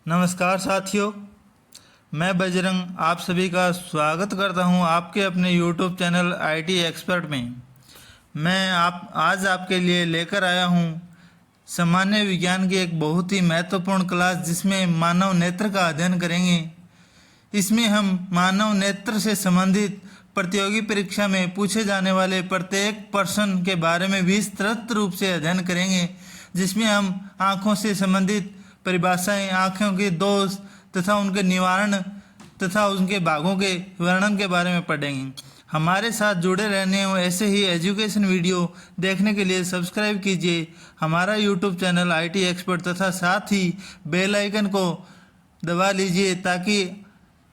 नमस्कार साथियों, मैं बजरंग आप सभी का स्वागत करता हूं आपके अपने YouTube चैनल IT एक्सपर्ट में। मैं आज आपके लिए लेकर आया हूं सामान्य विज्ञान की एक बहुत ही महत्वपूर्ण क्लास, जिसमें मानव नेत्र का अध्ययन करेंगे। इसमें हम मानव नेत्र से संबंधित प्रतियोगी परीक्षा में पूछे जाने वाले प्रत्येक प्रश्न के बारे में विस्तृत रूप से अध्ययन करेंगे, जिसमें हम आँखों से संबंधित परिभाषाएं, आँखों के दोष तथा उनके निवारण तथा उनके भागों के वर्णन के बारे में पढ़ेंगे। हमारे साथ जुड़े रहने और ऐसे ही एजुकेशन वीडियो देखने के लिए सब्सक्राइब कीजिए हमारा यूट्यूब चैनल IT एक्सपर्ट तथा साथ ही बेल आइकन को दबा लीजिए, ताकि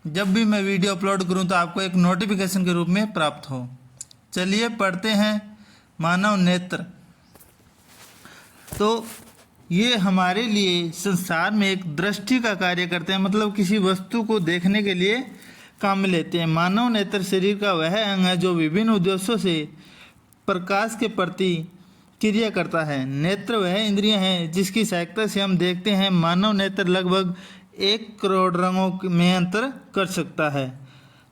जब भी मैं वीडियो अपलोड करूं तो आपको एक नोटिफिकेशन के रूप में प्राप्त हो। चलिए पढ़ते हैं मानव नेत्र। तो ये हमारे लिए संसार में एक दृष्टि का कार्य करते हैं, मतलब किसी वस्तु को देखने के लिए काम में लेते हैं। मानव नेत्र शरीर का वह अंग है जो विभिन्न उद्देश्यों से प्रकाश के प्रति क्रिया करता है। नेत्र वह इंद्रियां हैं जिसकी सहायता से हम देखते हैं। मानव नेत्र लगभग 1 करोड़ रंगों में अंतर कर सकता है।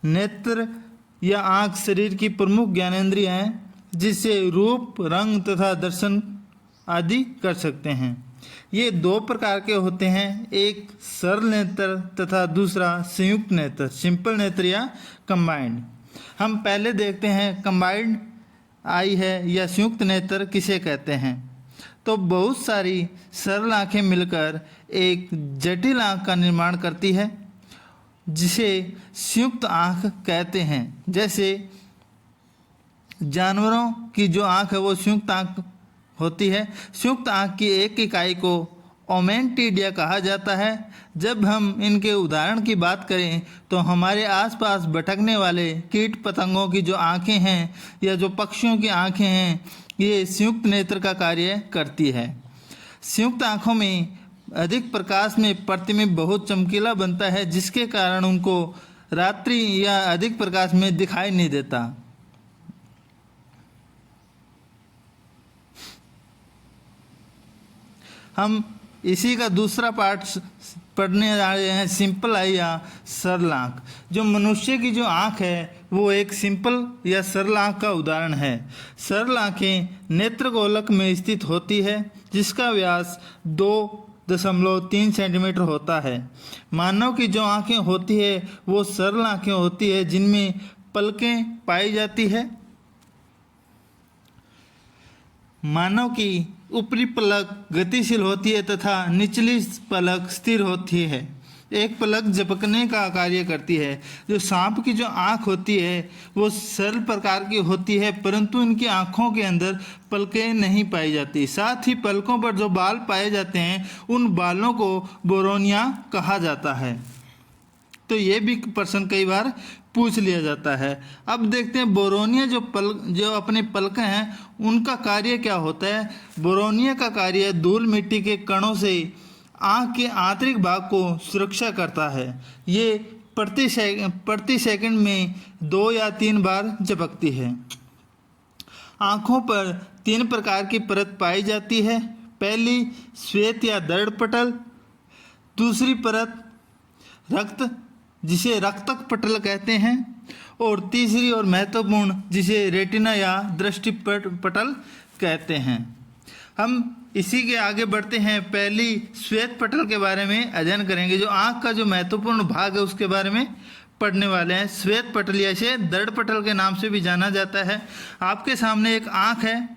नेत्र या आँख शरीर की प्रमुख ज्ञानेंद्रिय हैं, जिससे रूप, रंग तथा दर्शन आदि कर सकते हैं। ये 2 प्रकार के होते हैं, एक सरल नेत्र तथा दूसरा संयुक्त नेत्र, सिंपल नेत्र या कंबाइंड। हम पहले देखते हैं कंबाइंड आई है या संयुक्त नेत्र किसे कहते हैं। तो बहुत सारी सरल आँखें मिलकर एक जटिल आँख का निर्माण करती है, जिसे संयुक्त आँख कहते हैं। जैसे जानवरों की जो आँख है वो संयुक्त आँख होती है। संयुक्त आँख की एक इकाई को ओमेंटिडिया कहा जाता है। जब हम इनके उदाहरण की बात करें तो हमारे आसपास भटकने वाले कीट पतंगों की जो आँखें हैं या जो पक्षियों की आँखें हैं, ये संयुक्त नेत्र का कार्य करती है। संयुक्त आँखों में अधिक प्रकाश में प्रतिबिंब बहुत चमकीला बनता है, जिसके कारण उनको रात्रि या अधिक प्रकाश में दिखाई नहीं देता। हम इसी का दूसरा पार्ट पढ़ने जा रहे हैं, सिंपल आई या सरल आँख। जो मनुष्य की जो आँख है वो एक सिंपल या सरल आँख का उदाहरण है। सरल आँखें नेत्रगोलक में स्थित होती है, जिसका व्यास 2.3 सेंटीमीटर होता है। मानव की जो आँखें होती है वो सरल आँखें होती है, जिनमें पलकें पाई जाती है। मानव की ऊपरी पलक गतिशील होती है तथा निचली पलक स्थिर होती है। एक पलक झपकने का कार्य करती है। जो सांप की जो आँख होती है वो सरल प्रकार की होती है, परंतु इनकी आँखों के अंदर पलकें नहीं पाई जाती। साथ ही पलकों पर जो बाल पाए जाते हैं उन बालों को बोरोनिया कहा जाता है। तो ये भी प्रश्न कई बार पूछ लिया जाता है। अब देखते हैं बोरोनिया जो अपने पलकें हैं उनका कार्य क्या होता है। बोरोनिया का कार्य धूल मिट्टी के कणों से आँख के आंतरिक भाग को सुरक्षा करता है। ये प्रति सेकंड में 2 या 3 बार झपकती है। आँखों पर 3 प्रकार की परत पाई जाती है। पहली श्वेत या दृढ़ पटल, दूसरी परत रक्त जिसे रक्तक पटल कहते हैं, और तीसरी और महत्वपूर्ण जिसे रेटिना या दृष्टि पटल कहते हैं। हम इसी के आगे बढ़ते हैं। पहली श्वेत पटल के बारे में अध्ययन करेंगे। जो आँख का जो महत्वपूर्ण भाग है उसके बारे में पढ़ने वाले हैं। श्वेत पटल या इसे दृढ़ पटल के नाम से भी जाना जाता है। आपके सामने एक आँख है,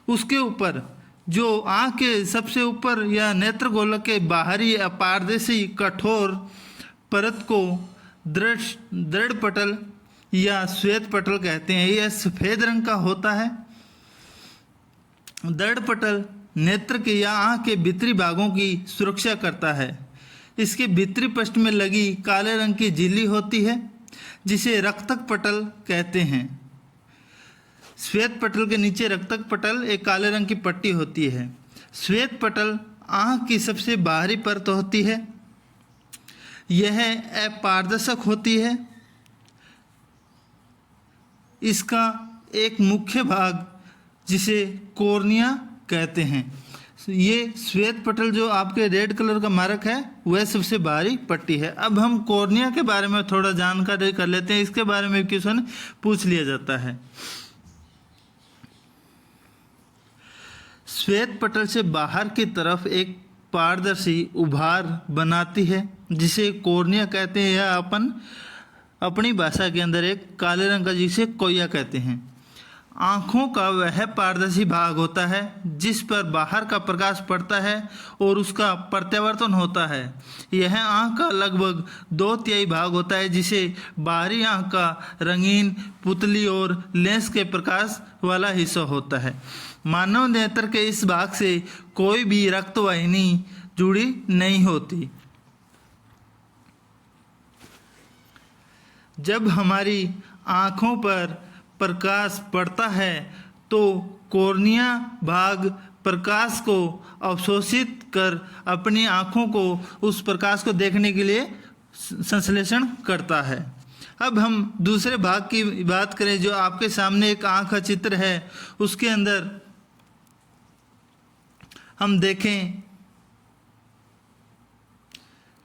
उसके ऊपर जो आँख के सबसे ऊपर या नेत्रगोलक के बाहरी अपारदर्शी कठोर परत को दृढ़ पटल या श्वेत पटल कहते हैं। यह सफ़ेद रंग का होता है। दृढ़ पटल नेत्र के या आँख के भीतरी भागों की सुरक्षा करता है। इसके भीतरी पृष्ठ में लगी काले रंग की झिल्ली होती है, जिसे रक्तक पटल कहते हैं। श्वेत पटल के नीचे रक्तक पटल एक काले रंग की पट्टी होती है। श्वेत पटल आँख की सबसे बाहरी परत होती है। यह अपारदर्शक होती है। इसका एक मुख्य भाग जिसे कॉर्निया कहते हैं। ये श्वेत पटल जो आपके रेड कलर का मार्क है वह सबसे बाहरी पट्टी है। अब हम कॉर्निया के बारे में थोड़ा जानकारी कर लेते हैं, इसके बारे में क्वेश्चन पूछ लिया जाता है। श्वेत पटल से बाहर की तरफ एक पारदर्शी उभार बनाती है जिसे कॉर्निया कहते हैं, या अपन अपनी भाषा के अंदर एक काले रंग का जिसे कोया कहते हैं। आँखों का वह पारदर्शी भाग होता है जिस पर बाहर का प्रकाश पड़ता है और उसका प्रत्यावर्तन होता है। यह आँख का लगभग 2/3 भाग होता है जिसे बाहरी आँख का रंगीन पुतली और लेंस के प्रकाश वाला हिस्सा होता है। मानव नेत्र के इस भाग से कोई भी रक्त वाहिनी जुड़ी नहीं होती। जब हमारी आँखों पर प्रकाश पड़ता है तो कॉर्निया भाग प्रकाश को अवशोषित कर अपनी आँखों को उस प्रकाश को देखने के लिए संश्लेषण करता है। अब हम दूसरे भाग की बात करें, जो आपके सामने एक आँख का चित्र है, उसके अंदर हम देखें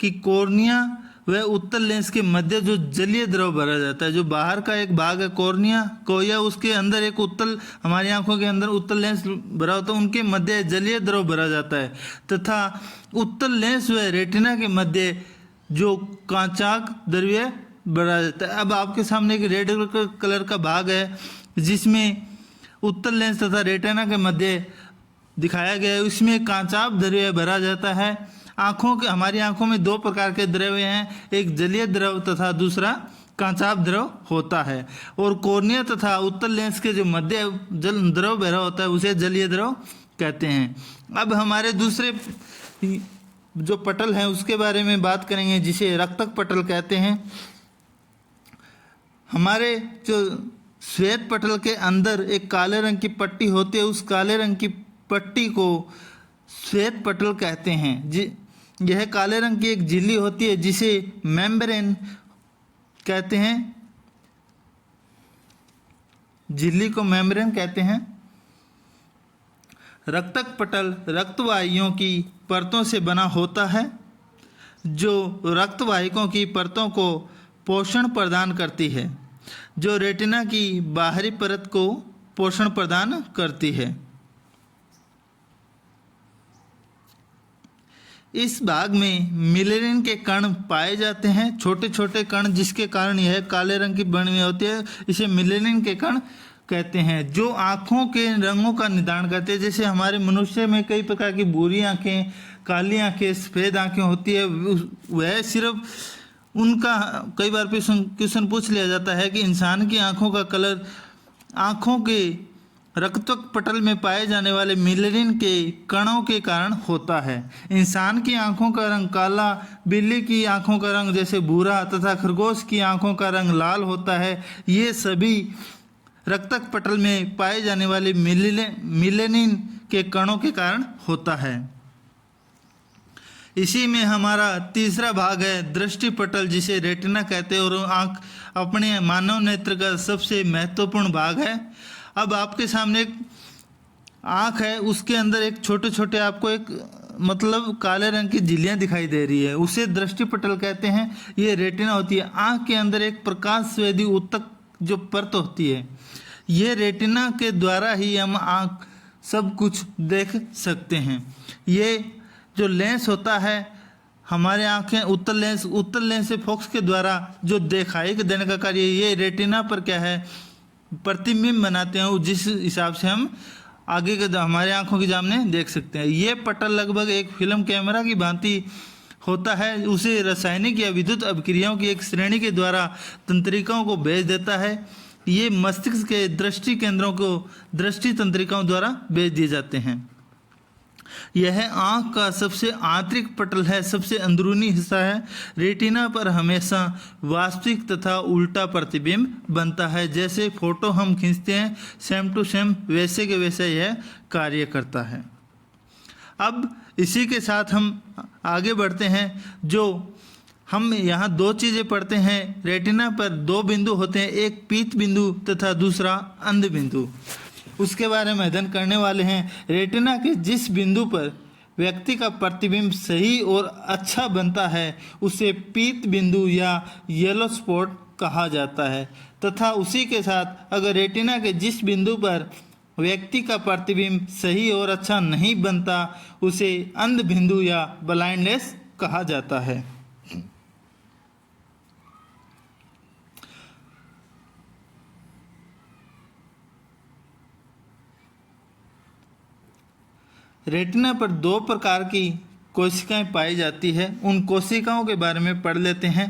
कि कॉर्निया वह उत्तल लेंस के मध्य जो जलीय द्रव भरा जाता है, जो बाहर का एक भाग है कॉर्निया कोया, उसके अंदर एक उत्तल, हमारी आंखों के अंदर उत्तल लेंस भरा होता है, उनके मध्य जलीय द्रव भरा जाता है तथा उत्तल लेंस व रेटिना के मध्य जो कांचाक द्रव्य भरा जाता है। अब आपके सामने एक रेड कलर का भाग है जिसमें उत्तल लेंस तथा रेटिना के मध्य दिखाया गया है, उसमें कांचाप द्रव्य भरा जाता है। हमारी आंखों में 2 प्रकार के द्रव्य हैं, एक जलीय द्रव तथा दूसरा कांचाप द्रव होता है। और कॉर्निया तथा उत्तल लेंस के जो मध्य जल द्रव भरा होता है उसे जलीय द्रव कहते हैं। अब हमारे दूसरे जो पटल है उसके बारे में बात करेंगे जिसे रक्तक पटल कहते हैं। हमारे जो श्वेत पटल के अंदर एक काले रंग की पट्टी होती है, उस काले रंग की पट्टी को श्वेत पटल कहते हैं। यह काले रंग की एक झिल्ली होती है जिसे मेम्ब्रेन कहते हैं, झिल्ली को मेम्ब्रेन कहते हैं। रक्तक पटल रक्तवाहियों की परतों से बना होता है जो रक्तवाहिकों की परतों को पोषण प्रदान करती है, जो रेटिना की बाहरी परत को पोषण प्रदान करती है। इस भाग में मिलेनिन के कण पाए जाते हैं, छोटे छोटे कण, जिसके कारण यह काले रंग की बनी हुई होती है, इसे मिलेनिन के कण कहते हैं, जो आँखों के रंगों का निर्धारण करते हैं। जैसे हमारे मनुष्य में कई प्रकार की भूरी आँखें, काली आँखें, सफ़ेद आँखें होती है, वह सिर्फ उनका कई बार क्वेश्चन पूछ लिया जाता है कि इंसान की आँखों का कलर आँखों के रक्तक पटल में पाए जाने वाले मिलेनिन के कणों के कारण होता है। इंसान की आंखों का रंग काला, बिल्ली की आंखों का रंग जैसे भूरा तथा खरगोश की आंखों का रंग लाल होता है। ये सभी रक्तक पटल में पाए जाने वाले मिलेनिन के कणों के कारण होता है। इसी में हमारा तीसरा भाग है दृष्टि पटल जिसे रेटिना कहते हैं, और आँख अपने मानव नेत्र का सबसे महत्वपूर्ण भाग है। अब आपके सामने एक आँख है, उसके अंदर एक छोटे छोटे आपको एक मतलब काले रंग की झिल्लियाँ दिखाई दे रही है, उसे दृष्टि पटल कहते हैं। ये रेटिना होती है। आँख के अंदर एक प्रकाश संवेदी उत्तक जो परत होती है, ये रेटिना के द्वारा ही हम आँख सब कुछ देख सकते हैं। ये जो लेंस होता है, हमारे आँखें उत्तल लेंस से फोकस के द्वारा जो दिखाई देने का कार्य, ये रेटिना पर क्या है प्रतिबिंब बनाते हैं, जिस हिसाब से हम आगे के हमारे आंखों के सामने देख सकते हैं। ये पटल लगभग एक फिल्म कैमरा की भांति होता है, उसे रासायनिक या विद्युत अभिक्रियाओं की एक श्रेणी के द्वारा तंत्रिकाओं को भेज देता है। ये मस्तिष्क के दृष्टि केंद्रों को दृष्टि तंत्रिकाओं द्वारा भेज दिए जाते हैं। यह आँख का सबसे आंतरिक पटल है, सबसे अंदरूनी हिस्सा है। रेटिना पर हमेशा वास्तविक तथा उल्टा प्रतिबिंब बनता है। जैसे फोटो हम खींचते हैं सेम टू सेम वैसे के वैसे यह कार्य करता है। अब इसी के साथ हम आगे बढ़ते हैं। जो हम यहाँ 2 चीज़ें पढ़ते हैं। रेटिना पर 2 बिंदु होते हैं, एक पीत बिंदु तथा दूसरा अंध बिंदु। उसके बारे में अध्ययन करने वाले हैं। रेटिना के जिस बिंदु पर व्यक्ति का प्रतिबिंब सही और अच्छा बनता है उसे पीत बिंदु या येलो स्पॉट कहा जाता है, तथा उसी के साथ अगर रेटिना के जिस बिंदु पर व्यक्ति का प्रतिबिंब सही और अच्छा नहीं बनता उसे अंध बिंदु या ब्लाइंडनेस कहा जाता है। रेटिना पर दो प्रकार की कोशिकाएं पाई जाती है। उन कोशिकाओं के बारे में पढ़ लेते हैं।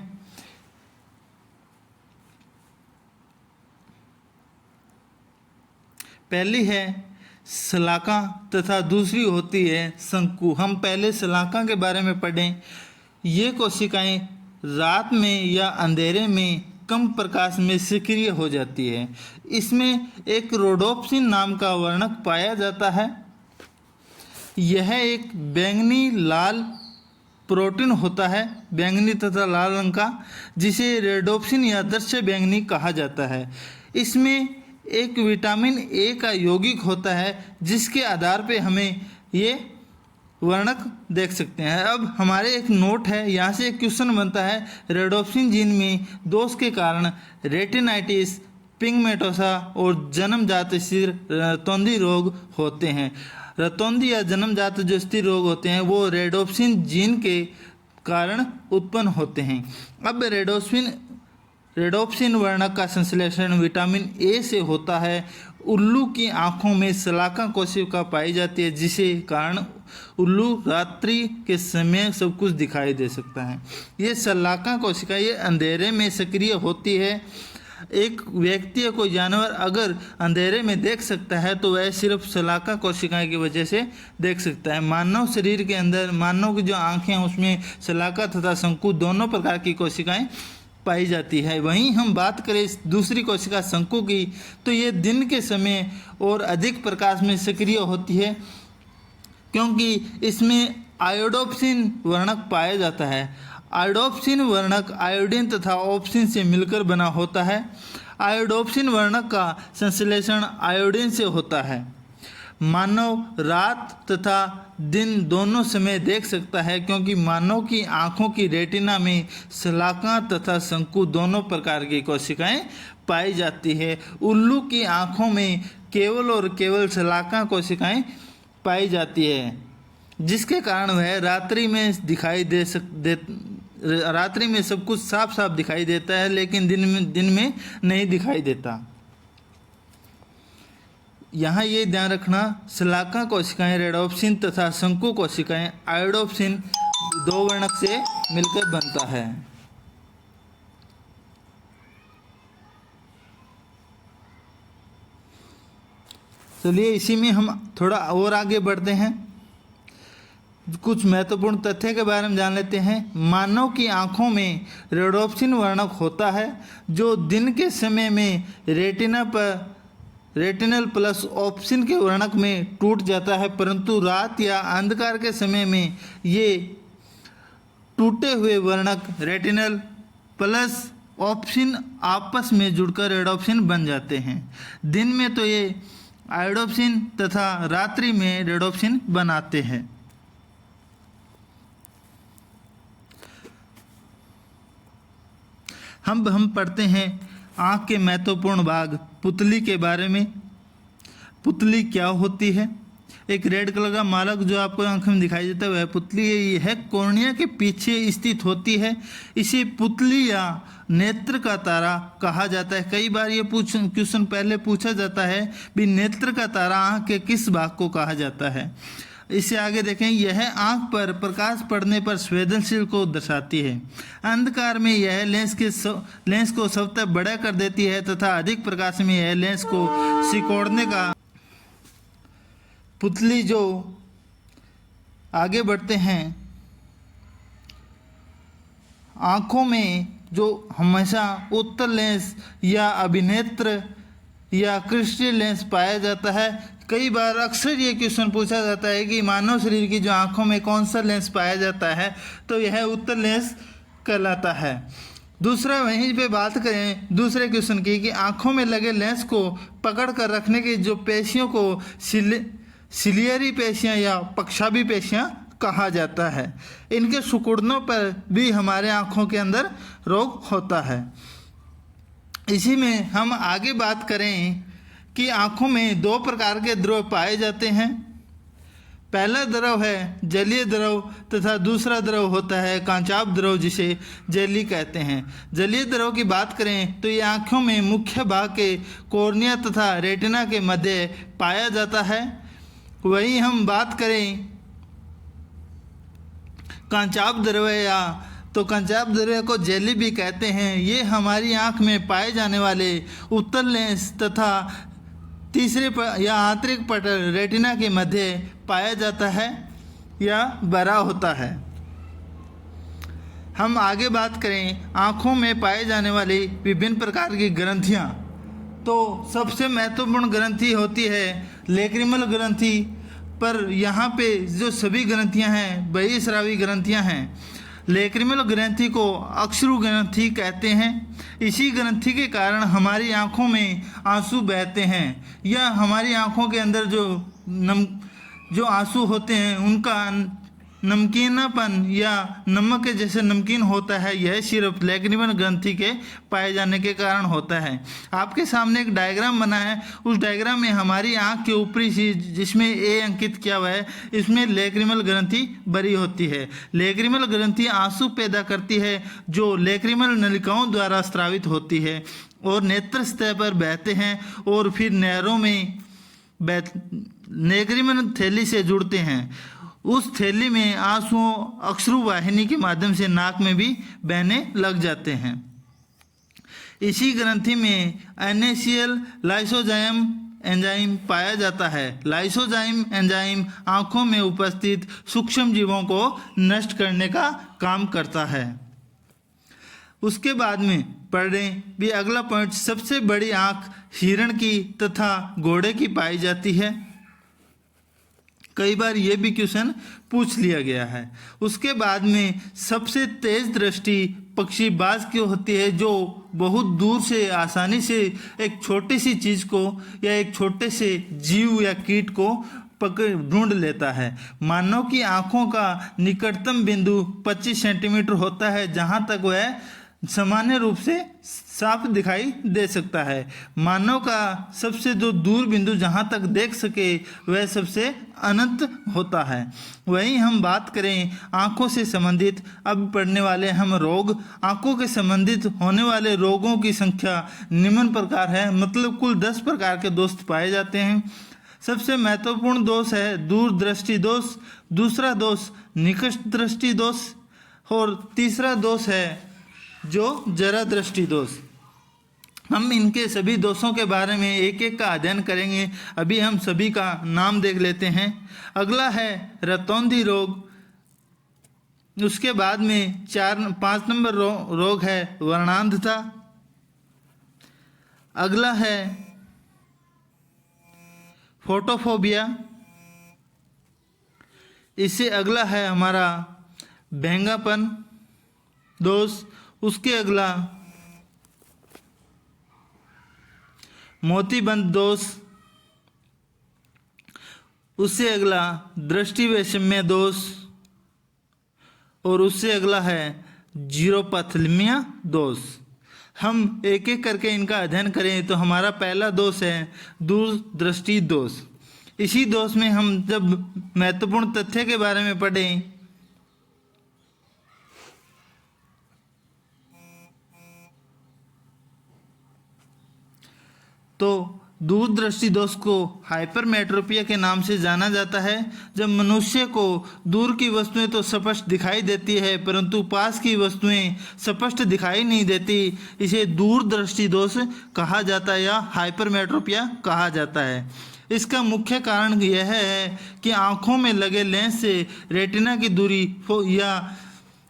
पहली है शलाका तथा दूसरी होती है शंकु। हम पहले शलाका के बारे में पढ़ें। ये कोशिकाएं रात में या अंधेरे में कम प्रकाश में सक्रिय हो जाती है। इसमें एक रोडोप्सिन नाम का वर्णक पाया जाता है। यह एक बैंगनी लाल प्रोटीन होता है, बैंगनी तथा लाल रंग का, जिसे रेडोप्सिन या दृश्य बैंगनी कहा जाता है। इसमें एक विटामिन ए का यौगिक होता है जिसके आधार पे हमें ये वर्णक देख सकते हैं। अब हमारे एक नोट है, यहाँ से एक क्वेश्चन बनता है। रेडोप्सिन जीन में दोष के कारण रेटिनाइटिस पिगमेंटोसा और जन्मजात स्थिर रतौंधी रोग होते हैं। रतौंधी या जन्मजात जो स्थिर रोग होते हैं वो रेडोप्सिन जीन के कारण उत्पन्न होते हैं। अब रेडोप्सिन वर्णक का संश्लेषण विटामिन ए से होता है। उल्लू की आंखों में शलाका कोशिका पाई जाती है, जिसे कारण उल्लू रात्रि के समय सब कुछ दिखाई दे सकता है। ये शलाका कोशिका ये अंधेरे में सक्रिय होती है। एक व्यक्ति या कोई जानवर अगर अंधेरे में देख सकता है तो वह सिर्फ शलाका कोशिकाएं की वजह से देख सकता है। मानव शरीर के अंदर मानव की जो आंखें हैं उसमें शलाका तथा शंकु दोनों प्रकार की कोशिकाएं पाई जाती है। वहीं हम बात करें दूसरी कोशिका शंकु की, तो ये दिन के समय और अधिक प्रकाश में सक्रिय होती है, क्योंकि इसमें आयोडोप्सिन वर्णक पाया जाता है। आयोडोप्सिन वर्णक आयोडीन तथा ऑप्सिन से मिलकर बना होता है। आयोडोप्सिन वर्णक का संश्लेषण आयोडीन से होता है। मानव रात तथा दिन दोनों समय देख सकता है, क्योंकि मानव की आंखों की रेटिना में शलाका तथा शंकु दोनों प्रकार की कोशिकाएं पाई जाती है। उल्लू की आंखों में केवल और केवल शलाका कोशिकाएं पाई जाती है, जिसके कारण वह रात्रि में रात्रि में सब कुछ साफ साफ दिखाई देता है, लेकिन दिन में नहीं दिखाई देता। यहाँ ये ध्यान रखना, शलाका कोशिकाएं रेडोप्सिन तथा शंकु कोशिकाएं आयोडोप्सिन दो वर्णक से मिलकर बनता है। चलिए इसी में हम थोड़ा और आगे बढ़ते हैं। कुछ महत्वपूर्ण तथ्य के बारे में जान लेते हैं। मानव की आंखों में रेडोप्सिन वर्णक होता है, जो दिन के समय में रेटिनल प्लस ऑप्सिन के वर्णक में टूट जाता है, परंतु रात या अंधकार के समय में ये टूटे हुए वर्णक रेटिनल प्लस ऑप्सिन आपस में जुड़कर रेडोप्सिन बन जाते हैं। दिन में तो ये आयोडोप्सिन तथा रात्रि में रेडोप्सिन बनाते हैं। हम पढ़ते हैं आँख के महत्वपूर्ण भाग पुतली के बारे में। पुतली क्या होती है? एक रेड कलर का मालक जो आपको आँख में दिखाई देता है वह पुतली है। यह कॉर्निया के पीछे स्थित होती है। इसे पुतली या नेत्र का तारा कहा जाता है। कई बार ये क्वेश्चन पहले पूछा जाता है भी नेत्र का तारा आँख के किस भाग को कहा जाता है। इससे आगे देखें, यह आंख पर प्रकाश पड़ने पर संवेदनशील को दर्शाती है। अंधकार में यह लेंस को स्वतः बड़ा कर देती है तथा अधिक प्रकाश में यह लेंस को सिकोड़ने का। पुतली जो आगे बढ़ते हैं, आंखों में जो हमेशा उत्तल लेंस या अभिनेत्र या क्रिस्टल लेंस पाया जाता है। कई बार अक्सर ये क्वेश्चन पूछा जाता है कि मानव शरीर की जो आंखों में कौन सा लेंस पाया जाता है, तो यह उत्तल लेंस कहलाता है। दूसरा वहीं पे बात करें दूसरे क्वेश्चन की कि आंखों में लगे लेंस को पकड़ कर रखने की जो पेशियों को सिलियरी पेशियां या पक्षाभी पेशियां कहा जाता है। इनके सिकुड़नों पर भी हमारे आंखों के अंदर रोग होता है। इसी में हम आगे बात करें कि आंखों में दो प्रकार के द्रव पाए जाते हैं। पहला द्रव है जलीय द्रव तथा दूसरा द्रव होता है कांचाभ द्रव, जिसे जेली कहते हैं। जलीय द्रव की बात करें तो ये आँखों में मुख्य भाग के कॉर्निया तथा रेटिना के मध्य पाया जाता है। वहीं हम बात करें कांचाभ द्रव या तो कांचाभ द्रव को जेली भी कहते हैं। ये हमारी आँख में पाए जाने वाले उत्तल लेंस तथा तीसरे या आंतरिक पटल रेटिना के मध्य पाया जाता है या बरा होता है। हम आगे बात करें आँखों में पाए जाने वाली विभिन्न प्रकार की ग्रंथियाँ, तो सबसे महत्वपूर्ण ग्रंथि होती है लेक्रिमल ग्रंथि। पर यहाँ पे जो सभी ग्रंथियाँ हैं बहिस्रावी ग्रंथियाँ हैं। लेक्रिमल ग्रंथि को अश्रु ग्रंथि कहते हैं। इसी ग्रंथि के कारण हमारी आँखों में आंसू बहते हैं या हमारी आँखों के अंदर जो आंसू होते हैं उनका नमकीनापन या नमक के जैसे नमकीन होता है, यह सिर्फ लेक्रिमल ग्रंथि के पाए जाने के कारण होता है। आपके सामने एक डायग्राम बना है, उस डायग्राम में हमारी आँख के ऊपरी चीज जिसमें ए अंकित किया हुआ है, इसमें लेक्रिमल ग्रंथि बरी होती है। लेक्रिमल ग्रंथि आंसू पैदा करती है जो लेक्रिमल नलिकाओं द्वारा स्रावित होती है और नेत्र सतह पर बहते हैं और फिर नहरों में लेक्रिमल थैली से जुड़ते हैं। उस थैली में आंसुओं अश्रु वाहिनी के माध्यम से नाक में भी बहने लग जाते हैं। इसी ग्रंथि में एनेसियल लाइसोजाइम एंजाइम पाया जाता है। लाइसोजाइम एंजाइम आंखों में उपस्थित सूक्ष्म जीवों को नष्ट करने का काम करता है। उसके बाद में पढ़ें भी अगला पॉइंट, सबसे बड़ी आंख हिरण की तथा घोड़े की पाई जाती है। कई बार ये भी क्वेश्चन पूछ लिया गया है। उसके बाद में सबसे तेज दृष्टि पक्षी बाज की होती है, जो बहुत दूर से आसानी से एक छोटी सी चीज को या एक छोटे से जीव या कीट को पकड़ ढूंढ लेता है। मानव की आंखों का निकटतम बिंदु 25 सेंटीमीटर होता है, जहां तक वह सामान्य रूप से साफ दिखाई दे सकता है। मानव का सबसे जो दूर बिंदु जहां तक देख सके वह सबसे अनंत होता है। वहीं हम बात करें आंखों से संबंधित, अब पढ़ने वाले हम रोग। आंखों के संबंधित होने वाले रोगों की संख्या निम्न प्रकार है, मतलब कुल 10 प्रकार के दोष पाए जाते हैं। सबसे महत्वपूर्ण दोष है दूरदृष्टि दोष, दूसरा दोष निकट दृष्टि दोष और तीसरा दोष है जो जरा दृष्टि दोष। हम इनके सभी दोषों के बारे में एक एक का अध्ययन करेंगे। अभी हम सभी का नाम देख लेते हैं। अगला है रतौंधी रोग। उसके बाद में 5 नंबर रोग है वर्णांधता। अगला है फोटोफोबिया। इससे अगला है हमारा भेंगापन दोष। उसके अगला मोतीबंद दोष। उससे अगला दृष्टि वैषम्य दोष और उससे अगला है जीरोपैथेल्मिया दोष। हम एक एक करके इनका अध्ययन करें तो हमारा पहला दोष है दूरदृष्टि दोष। इसी दोष में हम जब महत्वपूर्ण तथ्य के बारे में पढ़ें तो दूरदृष्टि दोष को हाइपरमेट्रोपिया के नाम से जाना जाता है। जब मनुष्य को दूर की वस्तुएं तो स्पष्ट दिखाई देती है परंतु पास की वस्तुएं स्पष्ट दिखाई नहीं देती, इसे दूरदृष्टि दोष कहा जाता है या हाइपरमेट्रोपिया कहा जाता है। इसका मुख्य कारण यह है कि आँखों में लगे लेंस से रेटिना की दूरी या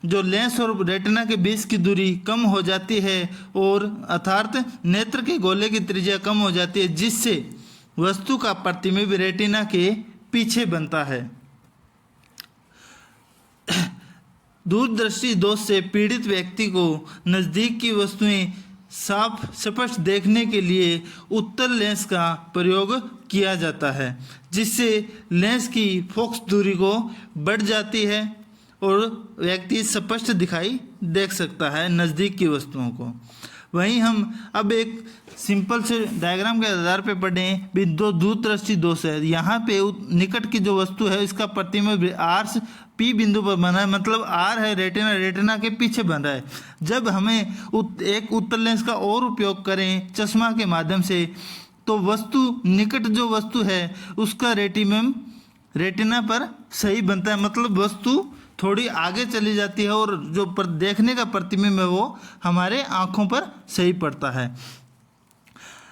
जो लेंस और रेटिना के बीच की दूरी कम हो जाती है और अर्थात नेत्र के गोले की त्रिज्या कम हो जाती है, जिससे वस्तु का प्रतिबिंब रेटिना के पीछे बनता है। दूरदृष्टि दोष से पीड़ित व्यक्ति को नज़दीक की वस्तुएं साफ स्पष्ट देखने के लिए उत्तल लेंस का प्रयोग किया जाता है, जिससे लेंस की फोकस दूरी को बढ़ जाती है और व्यक्ति स्पष्ट दिखाई देख सकता है नज़दीक की वस्तुओं को। वहीं हम अब एक सिंपल से डायग्राम के आधार पे पढ़ें भी दो दूरदृष्टि दोष है। यहाँ पे निकट की जो वस्तु है इसका प्रतिबिंब आर पी बिंदु पर बना है, मतलब आर है रेटिना, रेटिना के पीछे बन रहा है। जब हमें एक उत्तल लेंस का और उपयोग करें चश्मा के माध्यम से तो वस्तु निकट जो वस्तु है उसका रेटिबिंब रेटिना पर सही बनता है, मतलब वस्तु थोड़ी आगे चली जाती है और जो देखने का प्रतिबिंब है वो हमारे आँखों पर सही पड़ता है।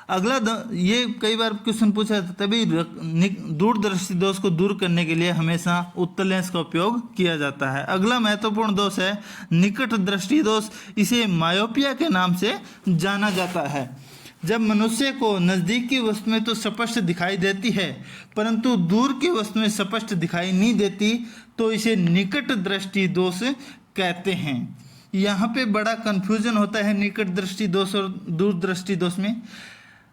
अगला ये कई बार क्वेश्चन पूछा था, तभी दूरदृष्टि दोष को दूर करने के लिए हमेशा उत्तल लेंस का उपयोग किया जाता है। अगला महत्वपूर्ण दोष है निकट दृष्टि दोष। इसे मायोपिया के नाम से जाना जाता है। जब मनुष्य को नज़दीक की वस्तुएं तो स्पष्ट दिखाई देती है परंतु दूर की वस्तुएं स्पष्ट दिखाई नहीं देती तो इसे निकट दृष्टि दोष कहते हैं। यहाँ पे बड़ा कन्फ्यूजन होता है निकट दृष्टि दोष और दूरदृष्टि दोष में।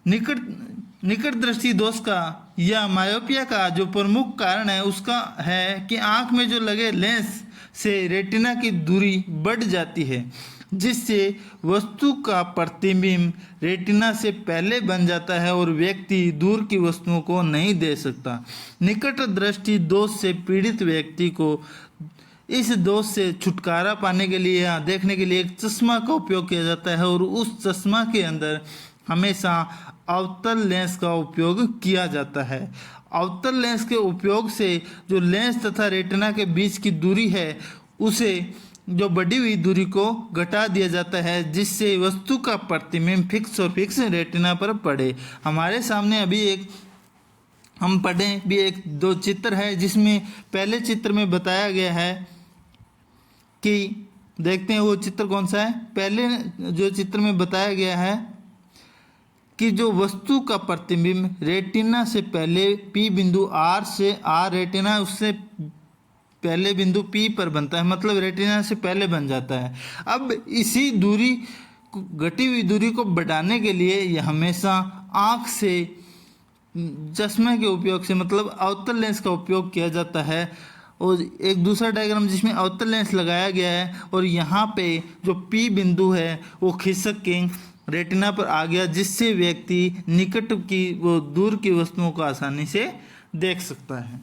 निकट दृष्टि दोष का या मायोपिया का जो प्रमुख कारण है उसका है कि आँख में जो लगे लेंस से रेटिना की दूरी बढ़ जाती है, जिससे वस्तु का प्रतिबिंब रेटिना से पहले बन जाता है और व्यक्ति दूर की वस्तुओं को नहीं देख सकता। निकट दृष्टि दोष से पीड़ित व्यक्ति को इस दोष से छुटकारा पाने के लिए या देखने के लिए एक चश्मा का उपयोग किया जाता है और उस चश्मा के अंदर हमेशा अवतल लेंस का उपयोग किया जाता है। अवतल लेंस के उपयोग से जो लेंस तथा रेटिना के बीच की दूरी है उसे जो बढ़ी हुई दूरी को घटा दिया जाता है, जिससे वस्तु का प्रतिबिंब फिक्स रेटिना पर पड़े। हमारे सामने अभी एक हम पढ़ें भी एक दो चित्र है, जिसमें पहले चित्र में बताया गया है कि देखते हैं वो चित्र कौन सा है। पहले जो चित्र में बताया गया है कि जो वस्तु का प्रतिबिंब रेटिना से पहले पी बिंदु आर से आर रेटिना उससे पहले बिंदु पी पर बनता है, मतलब रेटिना से पहले बन जाता है। अब इसी दूरी घटी हुई दूरी को बढ़ाने के लिए यह हमेशा आँख से चश्मे के उपयोग से मतलब अवतल लेंस का उपयोग किया जाता है। और एक दूसरा डायग्राम जिसमें अवतल लेंस लगाया गया है और यहाँ पे जो पी बिंदु है वो खिसक के रेटिना पर आ गया, जिससे व्यक्ति निकट की वो दूर की वस्तुओं को आसानी से देख सकता है।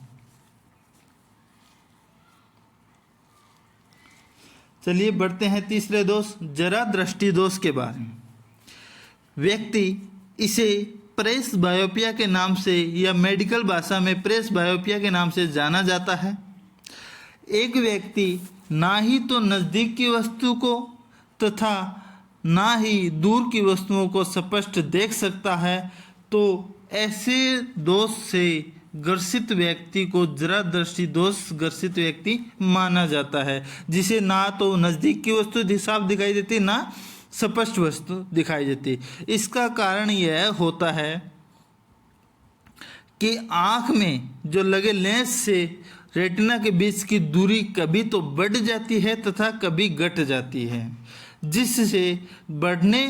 चलिए बढ़ते हैं तीसरे दोष जरा दृष्टि दोष के बारे में। व्यक्ति इसे प्रेस बायोपिया के नाम से या मेडिकल भाषा में प्रेस बायोपिया के नाम से जाना जाता है। एक व्यक्ति ना ही तो नज़दीक की वस्तु को तथा ना ही दूर की वस्तुओं को स्पष्ट देख सकता है, तो ऐसे दोष से ग्रसित व्यक्ति को जरा दृष्टि दोष ग्रसित व्यक्ति माना जाता है, जिसे ना तो नज़दीक की वस्तु साफ दिखाई देती ना स्पष्ट वस्तु दिखाई देती। इसका कारण यह होता है कि आँख में जो लगे लेंस से रेटिना के बीच की दूरी कभी तो बढ़ जाती है तथा कभी घट जाती है, जिससे बढ़ने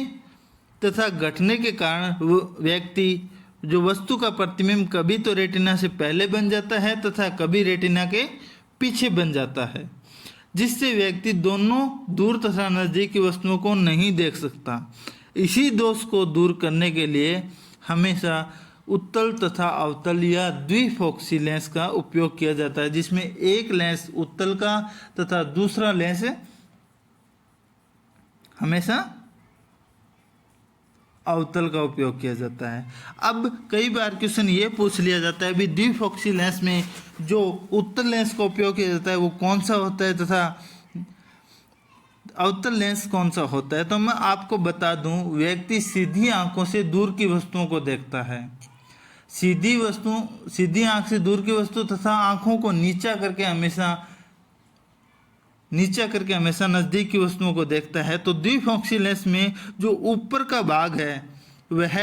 तथा घटने के कारण व्यक्ति जो वस्तु का प्रतिबिंब कभी तो रेटिना से पहले बन जाता है तथा कभी रेटिना के पीछे बन जाता है, जिससे व्यक्ति दोनों दूर तथा नज़दीक की वस्तुओं को नहीं देख सकता। इसी दोष को दूर करने के लिए हमेशा उत्तल तथा अवतल या द्विफोक्सी लेंस का उपयोग किया जाता है, जिसमें एक लेंस उत्तल का तथा दूसरा लेंस हमेशा अवतल का उपयोग किया जाता है। अब कई बार क्वेश्चन ये पूछ लिया जाता है भी द्विफोक्सी लेंस में जो उत्तल लेंस का उपयोग किया जाता है वो कौन सा होता है तथा अवतल लेंस कौन सा होता है। तो मैं आपको बता दूं, व्यक्ति सीधी आंखों से दूर की वस्तुओं को देखता है। सीधी आंख से दूर की वस्तु तथा आंखों को नीचा करके हमेशा नज़दीक की वस्तुओं को देखता है। तो द्विफोक्सी लेंस में जो ऊपर का भाग है वह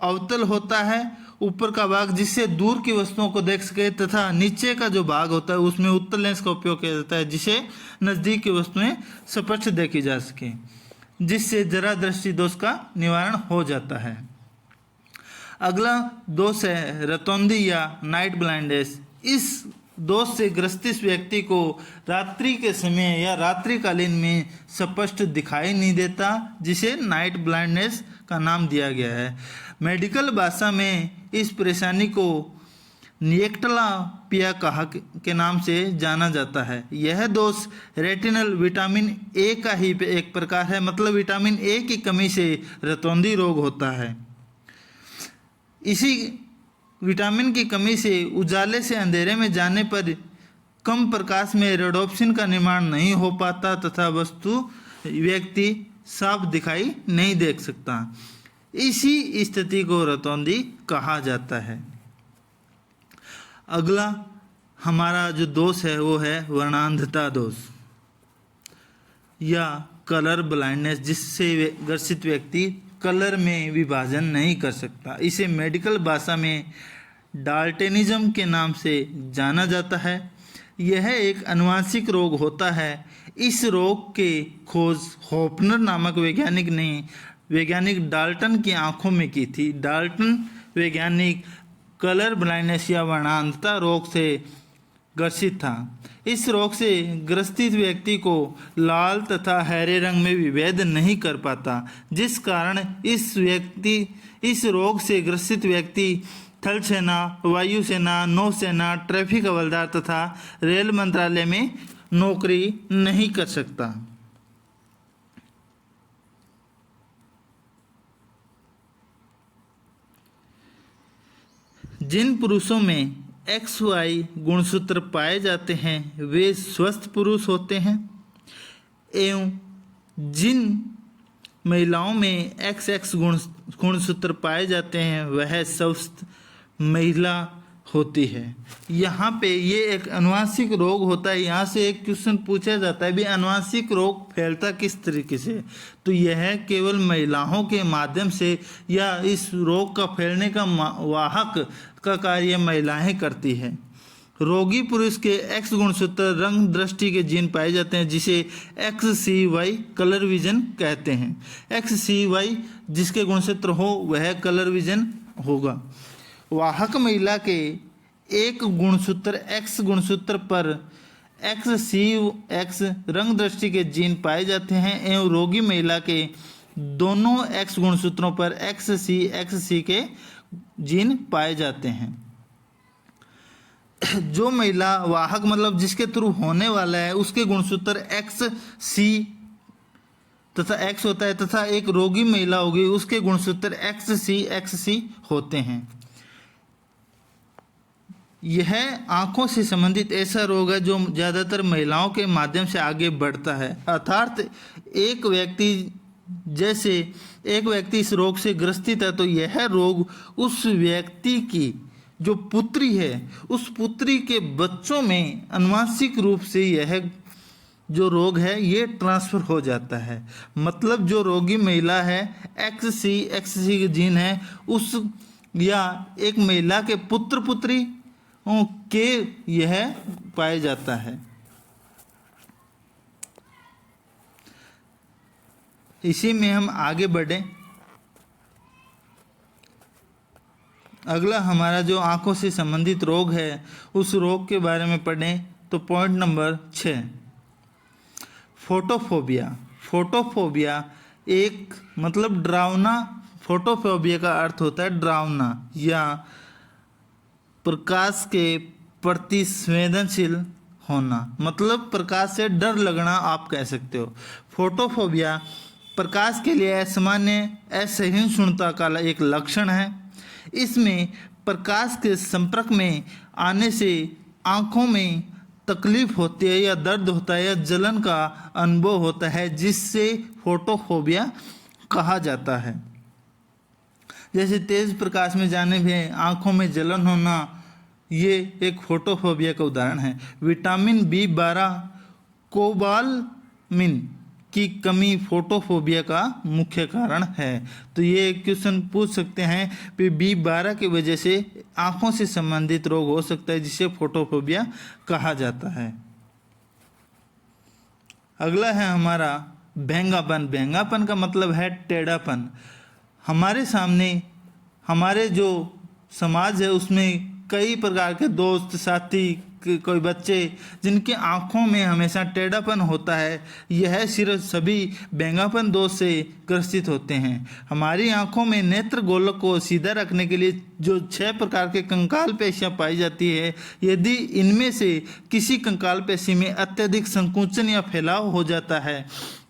अवतल होता है ऊपर का भाग जिससे दूर की वस्तुओं को देख सके, तथा नीचे का जो भाग होता है उसमें उत्तल लेंस का उपयोग किया जाता है जिसे नज़दीक की वस्तुएं स्पष्ट देखी जा सके, जिससे जरा दृष्टि दोष का निवारण हो जाता है। अगला दोष है रतौंधी या नाइट ब्लाइंडनेस। इस दोष से ग्रसित व्यक्ति को रात्रि के समय या रात्रिकालीन में स्पष्ट दिखाई नहीं देता, जिसे नाइट ब्लाइंडनेस का नाम दिया गया है। मेडिकल भाषा में इस परेशानी को निएक्टलापिया कहा के नाम से जाना जाता है। यह दोष रेटिनल विटामिन ए का ही एक प्रकार है, मतलब विटामिन ए की कमी से रतौंधी रोग होता है। इसी विटामिन की कमी से उजाले से अंधेरे में जाने पर कम प्रकाश में रेडोप्सिन का निर्माण नहीं हो पाता तथा व्यक्ति साफ दिखाई नहीं देख सकता। इसी स्थिति को रतौंधी कहा जाता है। अगला हमारा जो दोष है वो है वर्णांधता दोष या कलर ब्लाइंडनेस, जिससे ग्रसित व्यक्ति कलर में विभाजन नहीं कर सकता। इसे मेडिकल भाषा में डाल्टनिज्म के नाम से जाना जाता है। यह एक आनुवंशिक रोग होता है। इस रोग के खोज होपनर नामक वैज्ञानिक डाल्टन की आंखों में की थी। डाल्टन वैज्ञानिक कलर ब्लाइंडनेस या वर्णांधता रोग से ग्रसित था। इस रोग से ग्रसित व्यक्ति को लाल तथा हरे रंग में विभेद नहीं कर पाता, जिस कारण इस रोग से ग्रसित व्यक्ति थल सेना, वायुसेना, नौसेना, ट्रैफिक हवलदार तथा रेल मंत्रालय में नौकरी नहीं कर सकता। जिन पुरुषों में XY गुणसूत्र पाए जाते हैं वे स्वस्थ पुरुष होते हैं, एवं जिन महिलाओं में XX गुणसूत्र पाए जाते हैं वह स्वस्थ महिला होती है। यहाँ पे ये एक आनुवंशिक रोग होता है। यहाँ से एक क्वेश्चन पूछा जाता है भी आनुवंशिक रोग फैलता किस तरीके से, तो यह केवल महिलाओं के माध्यम से या इस रोग का फैलने का वाहक का कार्य महिलाएं करती है। रोगी पुरुष के X गुणसूत्र रंग दृष्टि के जीन पाए जाते हैं जिसे XCY कलर विजन कहते हैं। XCY जिसके गुणसूत्र हो वह कलर विजन होगा। वाहक महिला के एक गुणसूत्र X गुणसूत्र पर XCX रंग दृष्टि के जीन पाए जाते हैं एवं रोगी महिला के दोनों X गुणसूत्रों पर XCXC के जीन पाए जाते हैं। जो महिला वाहक मतलब जिसके थ्रू होने वाला है उसके गुणसूत्र XC तथा X होता है तथा एक रोगी महिला होगी उसके गुणसूत्र XCXC होते हैं। यह आंखों से संबंधित ऐसा रोग है जो ज़्यादातर महिलाओं के माध्यम से आगे बढ़ता है। अर्थात एक व्यक्ति इस रोग से ग्रसित है तो यह रोग उस व्यक्ति की जो पुत्री है उस पुत्री के बच्चों में आनुवंशिक रूप से यह जो रोग है ये ट्रांसफर हो जाता है। मतलब जो रोगी महिला है XCXC के जीन है उस या एक महिला के पुत्र पुत्री के यह पाया जाता है। इसी में हम आगे बढ़े। अगला हमारा जो आंखों से संबंधित रोग है उस रोग के बारे में पढ़ें तो पॉइंट नंबर 6 फोटोफोबिया। फोटोफोबिया एक मतलब डरावना, फोटोफोबिया का अर्थ होता है डरावना या प्रकाश के प्रति संवेदनशील होना, मतलब प्रकाश से डर लगना आप कह सकते हो। फोटोफोबिया प्रकाश के लिए असामान्य असहिष्णुता का एक लक्षण है। इसमें प्रकाश के संपर्क में आने से आँखों में तकलीफ होती है या दर्द होता है या जलन का अनुभव होता है जिससे फोटोफोबिया कहा जाता है। जैसे तेज प्रकाश में जाने में आँखों में जलन होना ये एक फोटोफोबिया का उदाहरण है। विटामिन B12 कोबालमिन की कमी फोटोफोबिया का मुख्य कारण है। तो ये क्वेश्चन पूछ सकते हैं कि B12 की वजह से आंखों से संबंधित रोग हो सकता है जिसे फोटोफोबिया कहा जाता है। अगला है हमारा भेंगापन। भेंगापन का मतलब है टेढ़ापन। हमारे सामने हमारे जो समाज है उसमें कई प्रकार के दोस्त साथी कोई बच्चे जिनकी आंखों में हमेशा टेढ़ापन होता है, यह सिर्फ सभी भेंगापन दोष से ग्रसित होते हैं। हमारी आंखों में नेत्र गोलक को सीधा रखने के लिए जो 6 प्रकार के कंकाल पेशियां पाई जाती है, यदि इनमें से किसी कंकाल पेशी में अत्यधिक संकुचन या फैलाव हो जाता है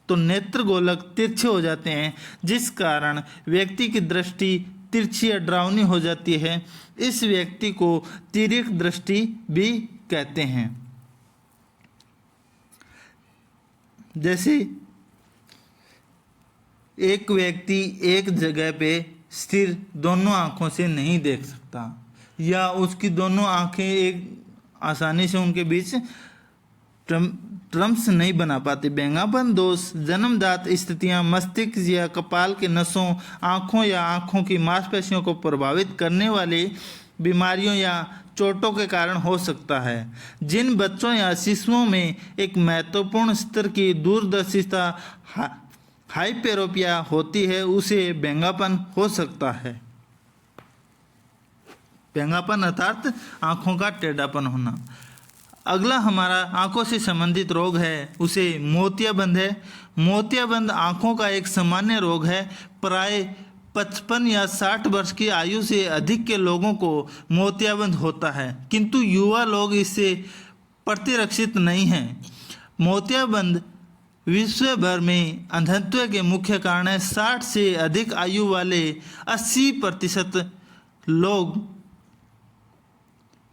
तो नेत्र गोलक तिरछे हो जाते हैं, जिस कारण व्यक्ति की दृष्टि तिरछी या डरावनी हो जाती है। इस व्यक्ति को तिर्यक दृष्टि भी कहते हैं। जैसे एक व्यक्ति एक जगह पे स्थिर दोनों आंखों से नहीं देख सकता, या उसकी दोनों आंखें एक आसानी से उनके बीच ट्रम्स नहीं बना पाते। भेंगापन दोष जन्मजात स्थितियां मस्तिष्क या कपाल के नसों, आंखों या आंखों की मांसपेशियों को प्रभावित करने वाली बीमारियों या चोटों के कारण हो सकता है। जिन बच्चों या शिशुओं में एक महत्वपूर्ण स्तर की दूरदर्शिता हाइपेरोपिया होती है उसे भेंगापन हो सकता है। भेंगापन अर्थात आंखों का टेढ़ापन होना। अगला हमारा आंखों से संबंधित रोग है, उसे मोतियाबिंद है। मोतियाबिंद आंखों का एक सामान्य रोग है। प्राय 55 या 60 वर्ष की आयु से अधिक के लोगों को मोतियाबिंद होता है, किंतु युवा लोग इससे प्रतिरक्षित नहीं हैं। मोतियाबिंद विश्व भर में अंधत्व के मुख्य कारण है। 60 से अधिक आयु वाले 80% लोग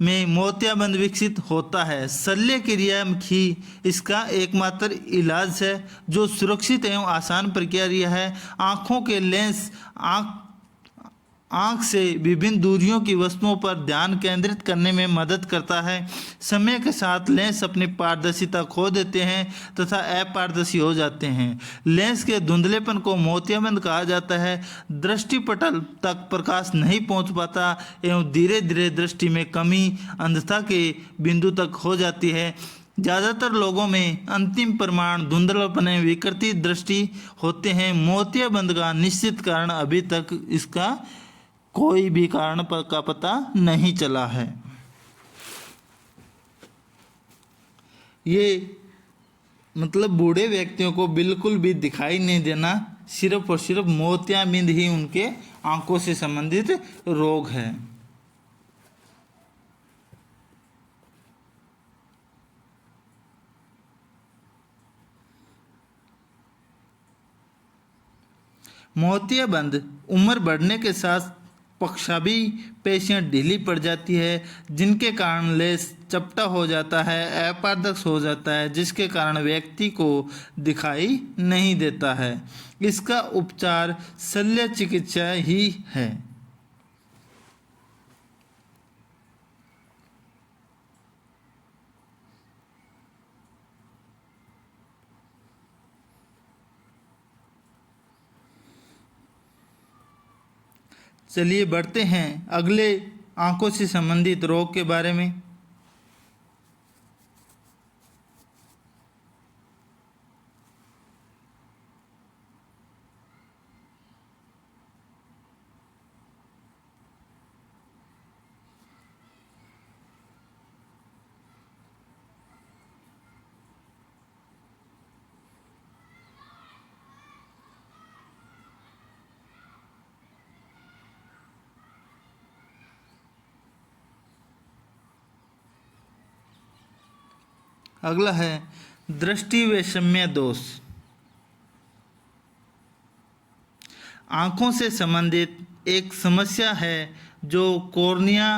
में मोतियाबिंद विकसित होता है। शल्य क्रिया ही इसका एकमात्र इलाज है, जो सुरक्षित एवं आसान प्रक्रिया है। आँखों के लेंस आँख से विभिन्न दूरियों की वस्तुओं पर ध्यान केंद्रित करने में मदद करता है। समय के साथ लेंस अपनी पारदर्शिता खो देते हैं तथा अपारदर्शी हो जाते हैं। लेंस के धुंधलेपन को मोतियाबिंद कहा जाता है। दृष्टिपटल तक प्रकाश नहीं पहुंच पाता एवं धीरे धीरे दृष्टि में कमी अंधता के बिंदु तक हो जाती है। ज़्यादातर लोगों में अंतिम परिमाण धुंधलापन विकृति दृष्टि होते हैं। मोतियाबिंद का निश्चित कारण अभी तक इसका कोई भी कारण का पता नहीं चला है। ये मतलब बूढ़े व्यक्तियों को बिल्कुल भी दिखाई नहीं देना, सिर्फ और सिर्फ मोतियाबिंद ही उनके आंखों से संबंधित रोग है। मोतियाबिंद उम्र बढ़ने के साथ पक्षाभी पेशियां ढीली पड़ जाती है, जिनके कारण लेंस चपटा हो जाता है, अपारदर्शी हो जाता है, जिसके कारण व्यक्ति को दिखाई नहीं देता है। इसका उपचार शल्य चिकित्सा ही है। चलिए बढ़ते हैं अगले आंखों से संबंधित रोग के बारे में। अगला है दृष्टि वैषम्य दोष। आँखों से संबंधित एक समस्या है जो कॉर्निया,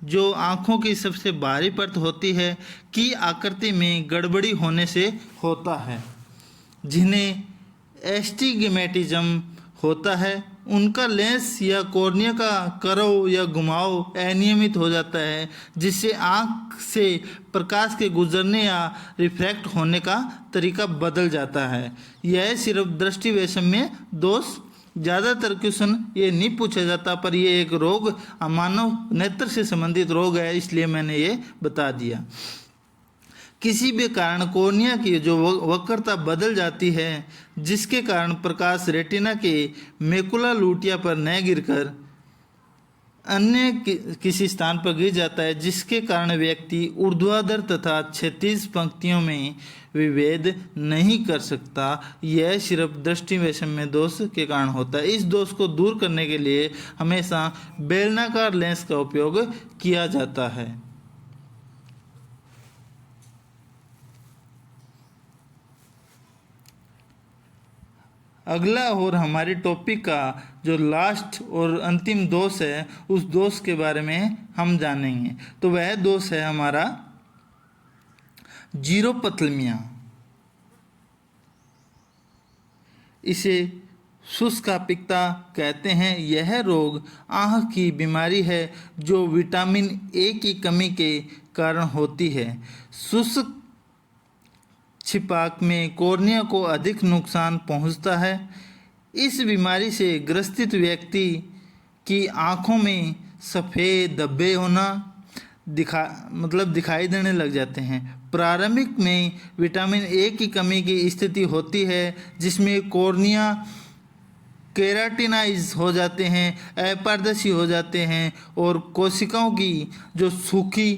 जो आँखों की सबसे बाहरी परत होती है, की आकृति में गड़बड़ी होने से होता है। जिन्हें एस्टिग्मेटिज्म होता है उनका लेंस या कॉर्निया का करव या घुमाव अनियमित हो जाता है, जिससे आँख से प्रकाश के गुजरने या रिफ्रैक्ट होने का तरीका बदल जाता है। यह सिर्फ दृष्टि वैषम्य दोष, ज़्यादातर क्वेश्चन ये नहीं पूछा जाता, पर ये एक रोग, मानव नेत्र से संबंधित रोग है, इसलिए मैंने ये बता दिया। किसी भी कारण कॉर्निया की जो वक्रता बदल जाती है, जिसके कारण प्रकाश रेटिना के मैकुला लुटिया पर न गिरकर अन्य किसी स्थान पर गिर जाता है, जिसके कारण व्यक्ति ऊर्ध्वाधर तथा क्षैतिज पंक्तियों में विभेद नहीं कर सकता। यह सिर्फ दृष्टि वैषम्य दोष के कारण होता है। इस दोष को दूर करने के लिए हमेशा बेलनाकार लेंस का उपयोग किया जाता है। अगला और हमारे टॉपिक का जो लास्ट और अंतिम दोष है, उस दोष के बारे में हम जानेंगे। तो वह दोष है हमारा जीरोपथल्मिया। इसे शुष्कापिकता कहते हैं। यह रोग आँख की बीमारी है जो विटामिन ए की कमी के कारण होती है। शुष्क छिपाक में कॉर्निया को अधिक नुकसान पहुंचता है। इस बीमारी से ग्रसित व्यक्ति की आँखों में सफ़ेद धब्बे होना दिखाई देने लग जाते हैं। प्रारंभिक में विटामिन ए की कमी की स्थिति होती है, जिसमें कॉर्निया केराटिनाइज हो जाते हैं, अपारदर्शी हो जाते हैं और कोशिकाओं की जो सूखी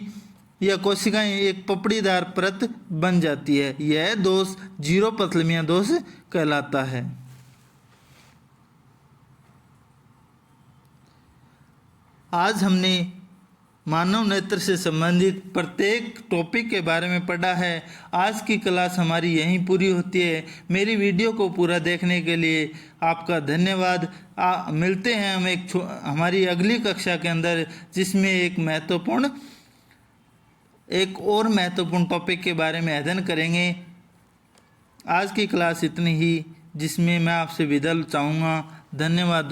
या कोशिकाएं एक पपड़ीदार परत बन जाती है। यह दोष जीरोपथल्मिया दोष कहलाता है। आज हमने मानव नेत्र से संबंधित प्रत्येक टॉपिक के बारे में पढ़ा है। आज की क्लास हमारी यहीं पूरी होती है। मेरी वीडियो को पूरा देखने के लिए आपका धन्यवाद। मिलते हैं हम हमारी अगली कक्षा के अंदर, जिसमें एक और महत्वपूर्ण टॉपिक के बारे में अध्ययन करेंगे। आज की क्लास इतनी ही, जिसमें मैं आपसे विदा चाहूँगा। धन्यवाद।